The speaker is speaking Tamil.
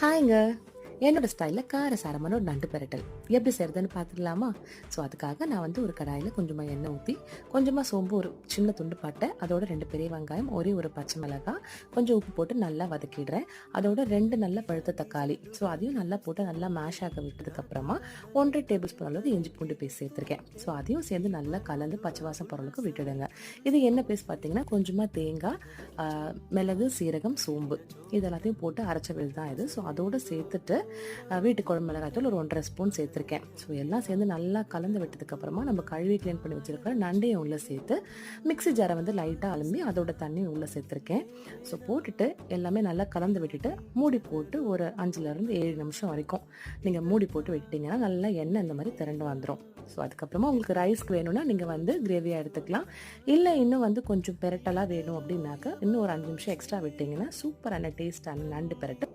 ஹாய்ங்க. என்னோட ஸ்டைல்ல காரசாரமான ஒரு நண்டு பெரட்டல் எப்படி செய்யறதுன்னு பார்த்துக்கலாமா? ஸோ அதுக்காக நான் வந்து ஒரு கடாயில் கொஞ்சமாக எண்ணெய் ஊற்றி, கொஞ்சமாக சோம்பு, ஒரு சின்ன துண்டு பட்டை, அதோட 2 பெரிய வெங்காயம், ஒரே ஒரு பச்சை மிளகாய், கொஞ்சம் உப்பு போட்டு நல்லா வதக்கிடுறேன். அதோட 2 நல்ல பழுத்த தக்காளி, ஸோ அதையும் நல்லா போட்டு நல்லா மேஷ் ஆக விட்டதுக்கப்புறமா 1 1/2 டேபிள் ஸ்பூன் அளவுக்கு இஞ்சி பூண்டு பேஸ்ட் சேர்த்துருக்கேன். ஸோ அதையும் சேர்ந்து நல்லா கலந்து பச்சை வாசம் பொருளுக்கு விட்டுடுங்க. இது என்ன பேஸ்ட் பார்த்தீங்கன்னா, கொஞ்சமாக தேங்காய், மிளகு, சீரகம், சோம்பு இது எல்லாத்தையும் போட்டு அரைச்ச விழுது தான் இது. ஸோ அதோடு சேர்த்துட்டு வீட்டு குழம்பு மிளகாய்த்தூள் ஒரு 1 1/2 ஸ்பூன் சேர்த்துருக்கேன். ஸோ எல்லாம் சேர்ந்து நல்லா கலந்து விட்டதுக்கப்புறமா நம்ம கழுவி க்ளீன் பண்ணி வச்சுருக்கிற நண்டையும் உள்ளே சேர்த்து மிக்ஸி ஜாரை வந்து லைட்டாக அலும்பி அதோட தண்ணியும் உள்ளே சேர்த்துருக்கேன். ஸோ போட்டுட்டு எல்லாமே நல்லா கலந்து விட்டுட்டு மூடி போட்டு ஒரு 5லேருந்து 7 நிமிஷம் வரைக்கும் நீங்கள் மூடி போட்டு விட்டிங்கன்னா நல்லா எண்ணெய் இந்த மாதிரி திரண்டு வந்துடும். ஸோ அதுக்கப்புறமா உங்களுக்கு ரைஸ்க்கு வேணும்னா நீங்கள் வந்து கிரேவியாக எடுத்துக்கலாம். இல்லை இன்னும் வந்து கொஞ்சம் பெரட்டலாக வேணும் அப்படின்னாக்க இன்னும் ஒரு 5 நிமிஷம் எக்ஸ்ட்ரா விட்டிங்கன்னா சூப்பரான டேஸ்டான நண்டு பெரட்டு